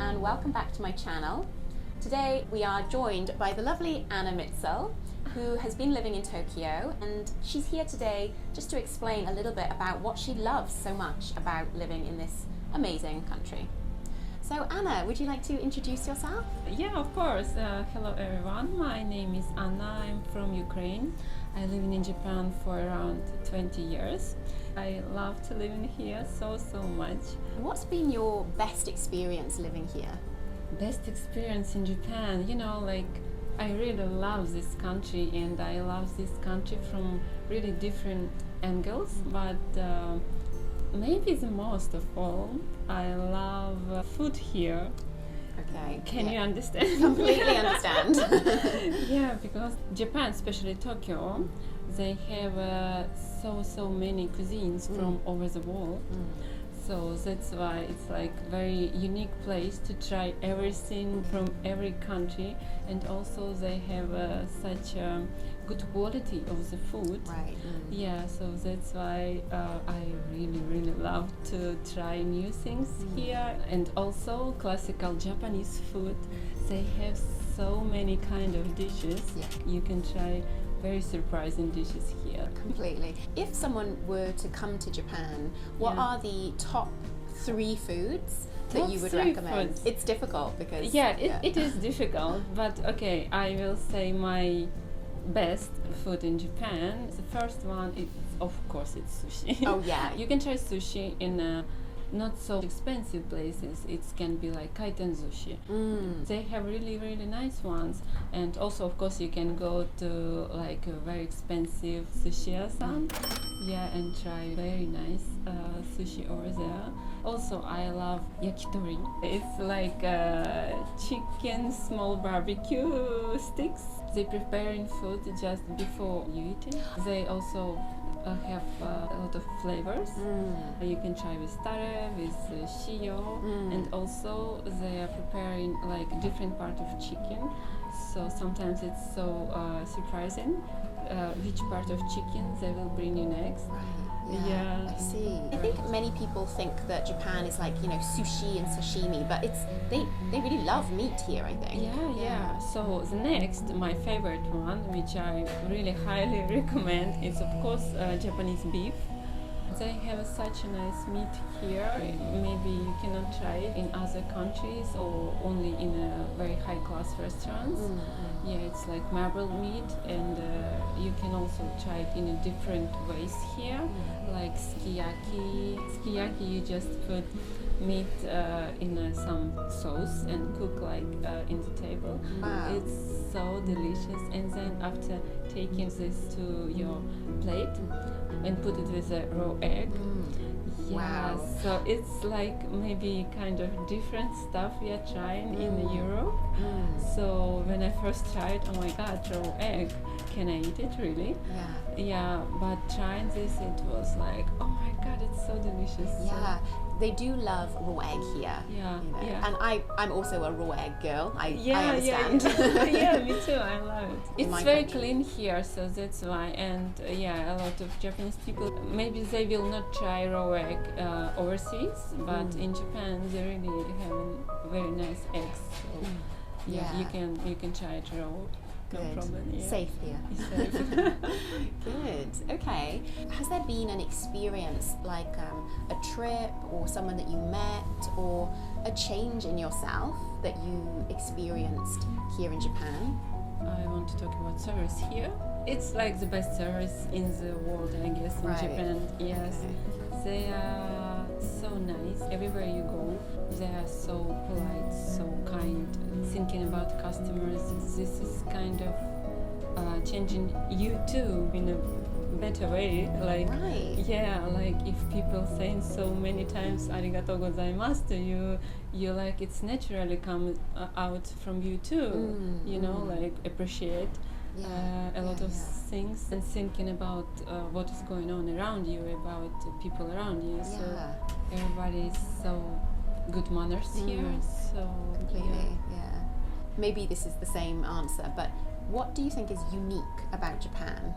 and welcome back to my channel. Today we are joined by the lovely Anna Mitzel, who has been living in Tokyo, and she's here today just to explain a little bit about what she loves so much about living in this amazing country. So Anna, would you like to introduce yourself? Yeah, of course. Hello everyone, my name is Anna, I'm from Ukraine. I live in Japan for around 20 years. I love to live in here so much. What's been your best experience living here? Best experience in Japan, I really love this country, and I love this country from really different angles, but maybe the most of all, I love food here. Okay. Can you understand? Completely understand. Yeah, because Japan, especially Tokyo, they have so many cuisines from over the world. So that's why it's like very unique place to try everything from every country, and also they have such good quality of the food. Right. Yeah, so that's why I really love to try new things here, and also classical Japanese food. They have so many kind of dishes. Yeah. You can try very surprising dishes here. Completely. If someone were to come to Japan, what are the top 3 foods that Top you would 3 recommend? foods. It's difficult because It is difficult, but okay, I will say my best food in Japan. The first one is, of course, it's sushi. Oh yeah. You can try sushi in not so expensive places. It can be like kaiten sushi. They have really nice ones, and also of course you can go to like a very expensive sushi-san, and try very nice sushi over there. Also, I love yakitori. It's like chicken small barbecue sticks. They preparing food just before you eat it. They also have a lot of flavors. You can try with tare, with shio, and also they are preparing like different part of chicken. So sometimes it's so surprising which part of chicken they will bring you next. Right. Yeah. I see. I think many people think that Japan is like, sushi and sashimi, but they really love meat here, I think. Yeah. So the next, my favorite one, which I really highly recommend, is of course Japanese beef. They have such a nice meat here. Maybe you cannot try it in other countries or only in very high class restaurants. Yeah, it's like marbled meat, and you can also try it in a different ways here, like sukiyaki. Sukiyaki, you just put meat in some sauce and cook like in the table. Wow. It's so delicious, and then after taking this to your plate and put it with a raw egg. Wow. So it's like maybe kind of different stuff we are trying in Europe. So when I first tried, oh my god, raw egg, can I eat it really? Yeah, but trying this, it was like, oh my god, it's so delicious. Yeah. They do love raw egg here. Yeah. And I'm also a raw egg girl. I understand. Yeah. Me too, I love it. It's very clean here, so that's why. And a lot of Japanese people, maybe they will not try raw egg overseas, but in Japan they really have very nice eggs. So you can try it raw. No Good. problem. Yeah. Safe here. It's safe. Good. Okay. Has there been an experience like a trip or someone that you met or a change in yourself that you experienced here in Japan? I want to talk about service here. It's like the best service in the world, I guess, in Japan. Yes. They are so nice. Everywhere you go, they are so polite, so kind, thinking about customers. This is kind of changing you too in a better way. Like, like if people saying so many times "arigatou gozaimasu" to you like it's naturally come out from you too. Like appreciate a lot of things and thinking about what is going on around you, about people around you. So everybody is so good manners here. So completely. Maybe this is the same answer, but what do you think is unique about Japan?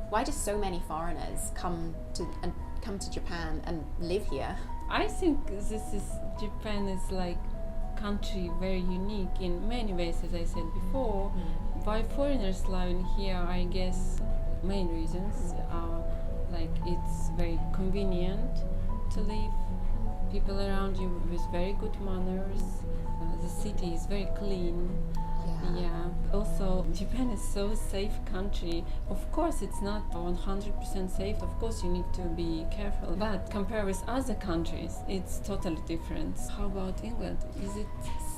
Why do so many foreigners come to Japan and live here? I think Japan is like country very unique in many ways, as I said before. Why foreigners living here, I guess main reasons are like it's very convenient to live, people around you with very good manners, the city is very clean. Yeah. Also, Japan is so safe country. Of course, it's not 100% safe. Of course, you need to be careful. But compared with other countries, it's totally different. How about England? Is it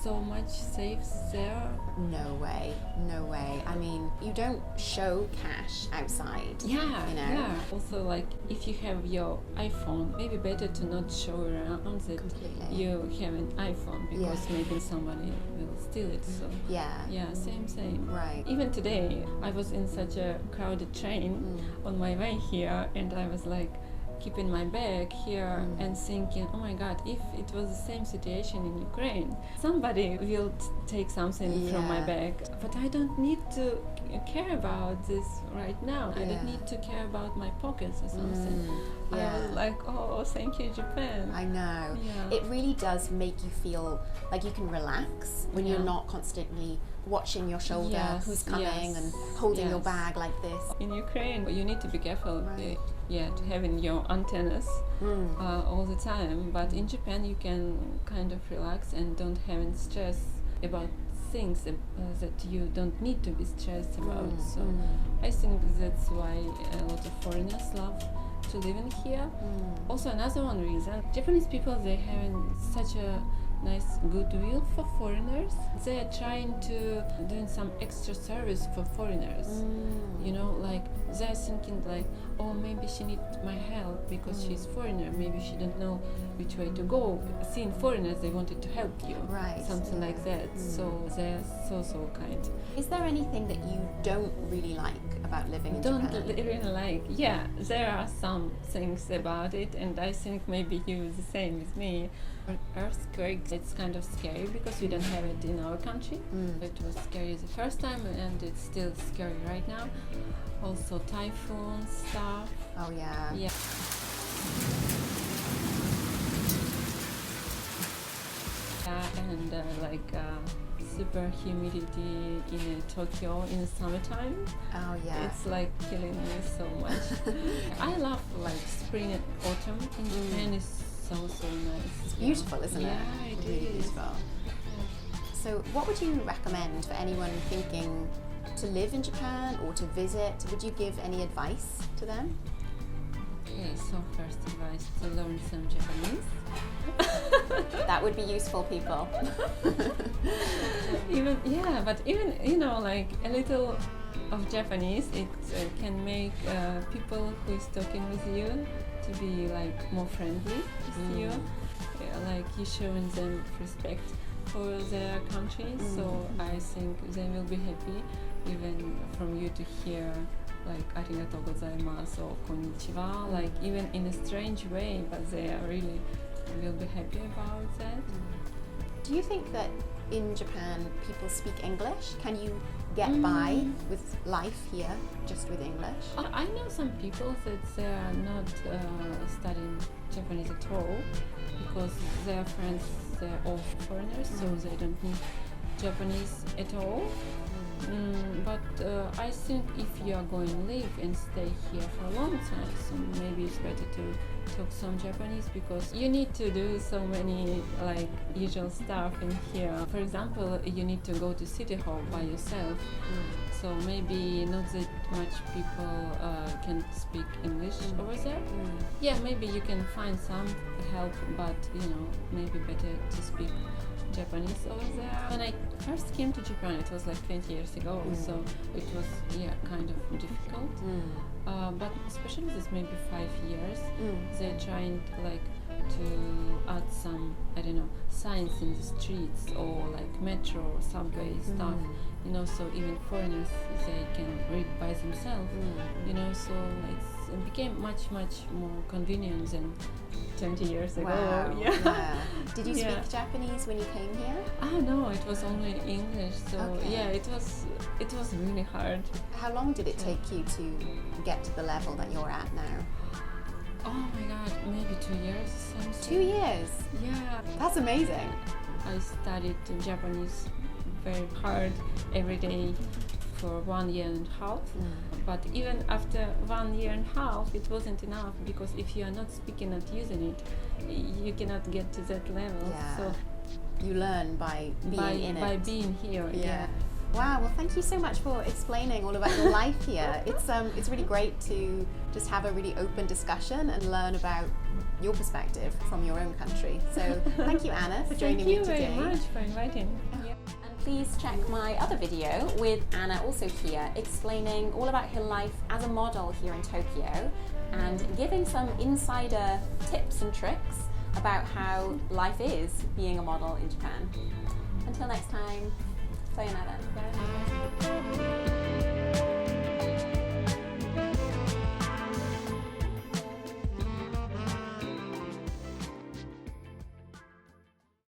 so much safe there? No way, no way. I mean, you don't show cash outside. Yeah, you know? yeah. Also, like if you have your iPhone, maybe better to not show around that Completely. you have an iPhone because maybe somebody will steal it. So yeah, same. Right. Even today, I was in such a crowded train on my way here, and I was like keeping my bag here and thinking, oh my God, if it was the same situation in Ukraine, somebody will take something from my bag. But I don't need to care about this right now. I don't need to care about my pockets or something. I was like, oh, thank you, Japan. I know. Yeah. It really does make you feel like you can relax when you're not constantly watching your shoulder, who's coming and holding your bag like this. In Ukraine, you need to be careful. To having your antennas all the time. But in Japan, you can kind of relax and don't have any stress about things that you don't need to be stressed about. So I think that's why a lot of foreigners love to live in here. Also, another one reason, Japanese people, they have such a nice goodwill for foreigners. They are trying to doing some extra service for foreigners. You know, like they're thinking like, oh, maybe she needs my help because she's foreigner. Maybe she don't know which way to go. Seeing foreigners, they wanted to help you. Right. Something like that. So they're so kind. Is there anything that you don't really like about living in Japan? Don't really like. Yeah, there are some things about it, and I think maybe you the same with me. Earthquakes, it's kind of scary because we don't have it in our country. It was scary the first time and it's still scary right now. Also typhoon stuff. Oh yeah. Yeah. And super humidity in Tokyo in the summertime. Oh yeah. It's like killing me so much. I love like spring and autumn in Japan. Is so nice. It's beautiful, isn't it? Yeah, it really is. Beautiful. So what would you recommend for anyone thinking to live in Japan or to visit? Would you give any advice to them? Okay, so first advice to learn some Japanese. That would be useful, people. Even you know, like a little of Japanese, it can make people who is talking with you to be like more friendly with you. Like you showing them respect for their country. So I think they will be happy even from you to hear like arigatou gozaimasu or konnichiwa, like even in a strange way, but they are really will be happy about that. Do you think that in Japan people speak English? Can you get by with life here just with English? I know some people that they are not studying Japanese at all because their friends, they're all foreigners, so they don't need Japanese at all. But I think if you are going to live and stay here for a long time, so maybe it's better to talk some Japanese because you need to do so many like usual stuff in here. For example, you need to go to city hall by yourself. So maybe not that much people can speak English over there. Yeah, maybe you can find some help, but you know, maybe better to speak Japanese over there. When I first came to Japan, it was like 20 years ago, so it was kind of difficult. But especially this maybe 5 years, they're trying to add some, I don't know, signs in the streets or like metro or subway stuff, you know, so even foreigners, they can read by themselves, you know, so it became much more convenient than 20 years ago. Wow. Yeah. Did you speak Japanese when you came here? Ah, no, it was only English, so it was really hard. How long did it take you to get to the level that you're at now? Oh my God, maybe 2 years. Something. 2 years? Yeah. That's amazing. I studied Japanese very hard every day for 1 year and a half. But even after 1 year and a half, it wasn't enough, because if you are not speaking and using it, you cannot get to that level. Yeah. So you learn by being in it. By being here. Yeah. Wow, well thank you so much for explaining all about your life here. It's really great to just have a really open discussion and learn about your perspective from your own country. So thank you, Anna, for joining me today. Thank you very much for inviting. Yeah. And please check my other video with Anna also here, explaining all about her life as a model here in Tokyo and giving some insider tips and tricks about how life is being a model in Japan. Until next time.